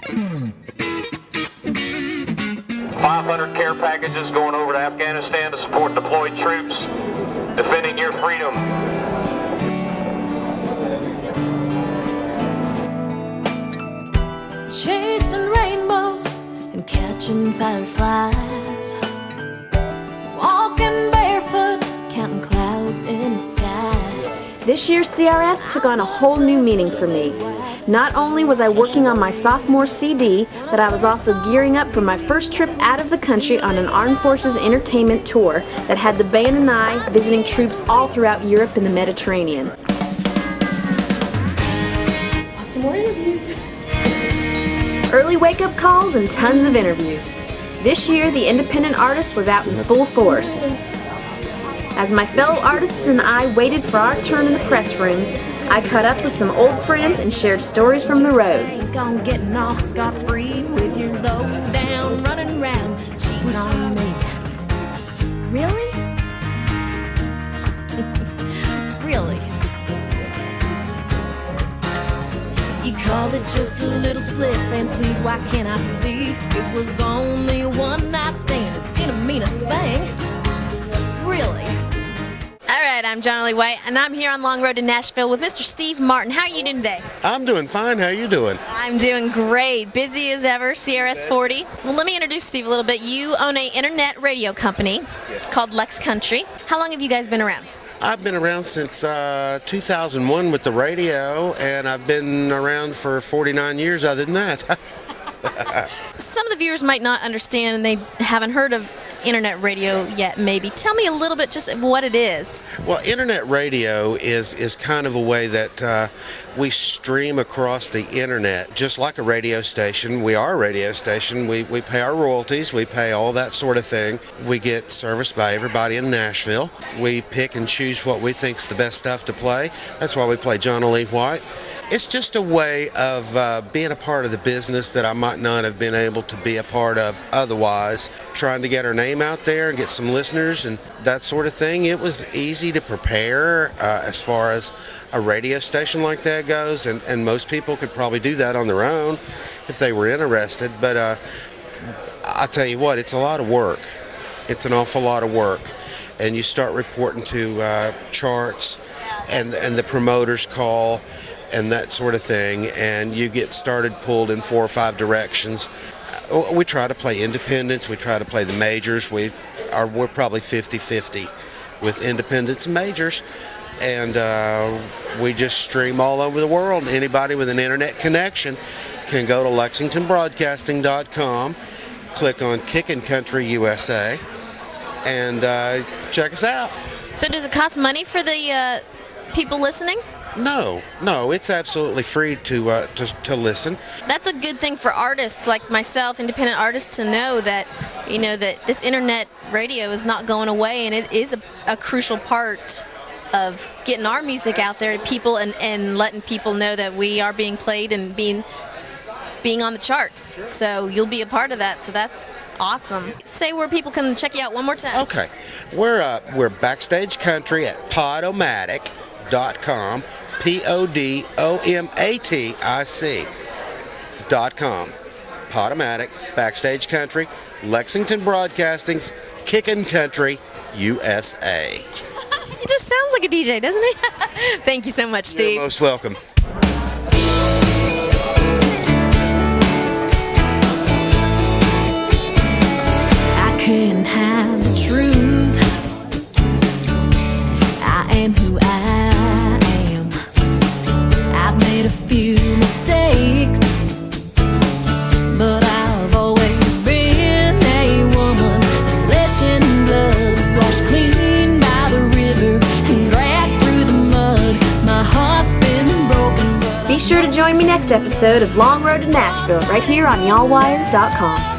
500 care packages going over to Afghanistan to support deployed troops defending your freedom. Chasing rainbows and catching fireflies, walking barefoot, counting clouds in the sky. This year's CRS took on a whole new meaning for me. Not only was I working on my sophomore CD, but I was also gearing up for my first trip out of the country on an Armed Forces entertainment tour that had the band and I visiting troops all throughout Europe and the Mediterranean. More interviews. Early wake-up calls and tons of interviews. This year, the independent artist was out in full force. As my fellow artists and I waited for our turn in the press rooms, I caught up with some old friends and shared stories from the road. Ain't gonna get off scot-free with your low down, running around, cheating on me. Really? Really? You called it just a little slip, and please, why can't I see? It was only a one-night stand, it didn't mean a thing. Really? All right, I'm Jonalee White, and I'm here on Long Road to Nashville with Mr. Steve Martin. How are you doing today? I'm doing fine. How are you doing? I'm doing great. Busy as ever, CRS 40. Well, let me introduce Steve a little bit. You own an internet radio company called Lex Country. How long have you guys been around? I've been around since 2001 with the radio, and I've been around for 49 years other than that. Some of the viewers might not understand, and they haven't heard of internet radio yet, maybe. Tell me a little bit just what it is. Well, internet radio is kind of a way that we stream across the internet, just like a radio station. We are a radio station. We pay our royalties. We pay all that sort of thing. We get serviced by everybody in Nashville. We pick and choose what we think's the best stuff to play. That's why we play Jonalee White. It's just a way of being a part of the business that I might not have been able to be a part of otherwise. Trying to get our name out there and get some listeners and that sort of thing. It was easy to prepare as far as a radio station like that goes, and most people could probably do that on their own if they were interested. But I'll tell you what, it's a lot of work. It's an awful lot of work. And you start reporting to charts, and the promoters call, and that sort of thing, and you get started pulled in 4 or 5 directions. We try to play independents, we try to play the majors. We're probably 50-50 with independents and majors, and we just stream all over the world. Anybody with an internet connection can go to LexingtonBroadcasting.com, click on Kickin' Country USA, and check us out. So does it cost money for the people listening? No, it's absolutely free to listen. That's a good thing for artists like myself, independent artists, to know that, that this internet radio is not going away, and it is a crucial part of getting our music out there to people and letting people know that we are being played and being on the charts. So you'll be a part of that, so that's awesome. Say where people can check you out one more time. Okay, we're Backstage Country at Podomatic.com, Podomatic.com. Podomatic, Backstage Country, Lexington Broadcasting's Kickin' Country USA. It just sounds like a DJ, doesn't it? Thank you so much, Steve. You're most welcome. I couldn't hide the truth. I am who I am. I've made a few mistakes, but I've always been a woman. Flesh and blood, washed clean by the river and dragged through the mud. My heart's been broken, but Be sure to join me next episode of Long Road to Nashville right here on y'allwire.com.